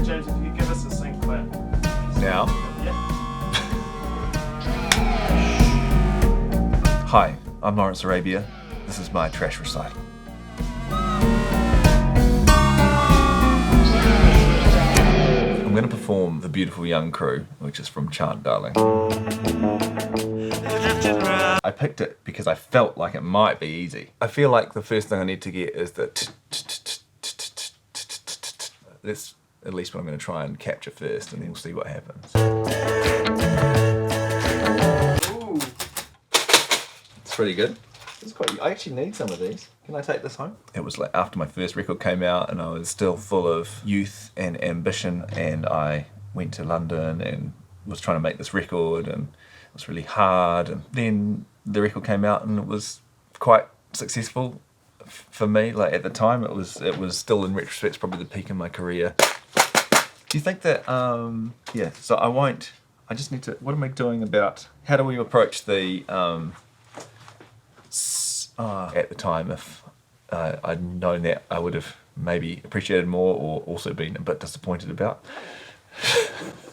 James, if you could give us a sync clap. Now? Yeah. Hi, I'm Lawrence Arabia. This is my Trash Recital. I'm going to perform The Beautiful Young Crew, which is from Chant Darling. I picked it because I felt like it might be easy. I feel like the first thing I need to get is the that's at least what I'm going to try and capture first, and then we'll see what happens. Ooh. It's pretty good. This is quite, I actually need some of these. Can I take this home? It was like after my first record came out and I was still full of youth and ambition, and I went to London and was trying to make this record, and it was really hard, and then the record came out and it was quite successful for me. Like at the time it was still, in retrospect, it's probably the peak of my career. Do you think that yeah, so I just need to, what am I doing about, how do we approach the at the time, if I'd known that, I would have maybe appreciated more or also been a bit disappointed about.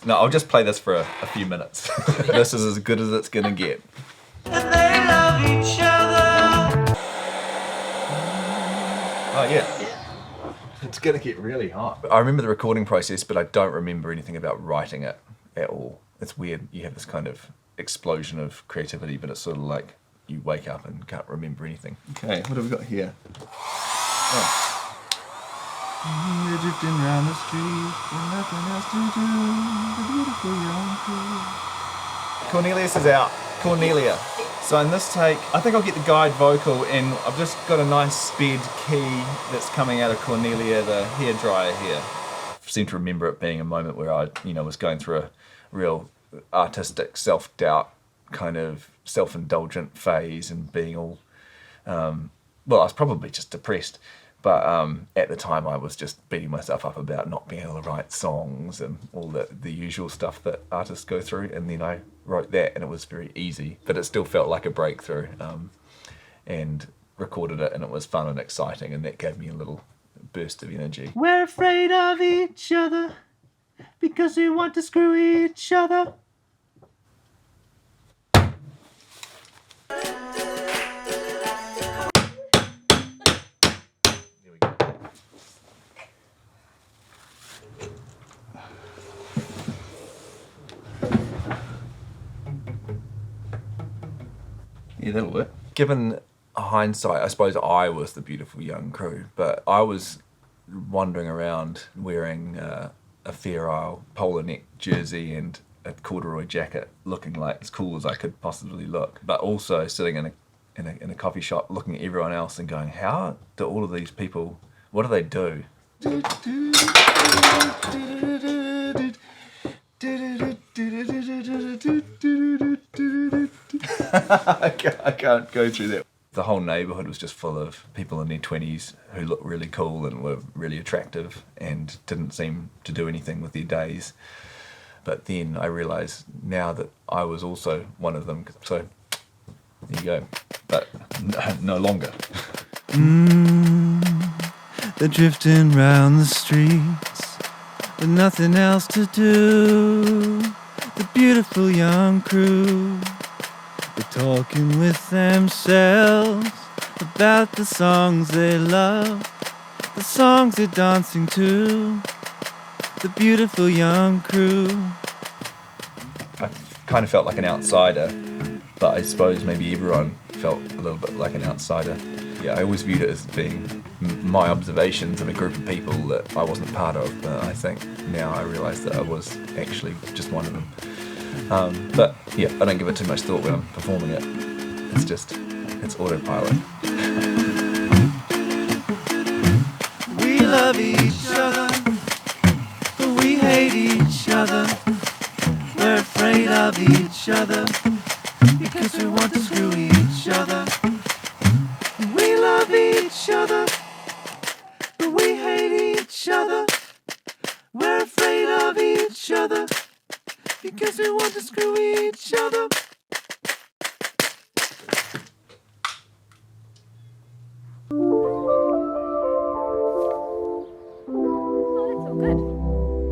No, I'll just play this for a few minutes. This is as good as it's gonna get. And they love each other. Oh yeah. It's gonna get really hot. I remember the recording process, but I don't remember anything about writing it at all. It's weird, you have this kind of explosion of creativity, but it's sort of like you wake up and can't remember anything. Okay, what have we got here? Oh. They're drifting round the street with nothing else to do. The beautiful young crew. Cornelius is out. Cornelia. So in this take, I think I'll get the guide vocal, and I've just got a nice sped key that's coming out of Cornelia, the hairdryer here. I seem to remember it being a moment where I, was going through a real artistic self-doubt, kind of self-indulgent phase, and being all, well, I was probably just depressed. But at the time I was just beating myself up about not being able to write songs and all the usual stuff that artists go through, and then I wrote that and it was very easy, but it still felt like a breakthrough, and recorded it, and it was fun and exciting, and that gave me a little burst of energy. We're afraid of each other because we want to screw each other. Yeah, that'll work. Given hindsight, I suppose I was the beautiful young crew, but I was wandering around wearing a Fair Isle polar neck jersey and a corduroy jacket, looking like as cool as I could possibly look, but also sitting in a coffee shop looking at everyone else and going, how do all of these people, what do they do? I can't go through that. The whole neighbourhood was just full of people in their 20s who looked really cool and were really attractive and didn't seem to do anything with their days. But then I realised now that I was also one of them, so there you go. But no longer. They're drifting round the streets with nothing else to do. The beautiful young crew, they're talking with themselves about the songs they love, the songs they're dancing to. The beautiful young crew. I kind of felt like an outsider, but I suppose maybe everyone felt a little bit like an outsider. Yeah, I always viewed it as being my observations of a group of people that I wasn't part of, but I think now I realise that I was actually just one of them. But yeah, I don't give it too much thought when I'm performing it. It's autopilot. We love each other, but we hate each other. We're afraid of each other because we want to screw each other. We love each other, but we hate each other. We're afraid of each other because we want to screw each other.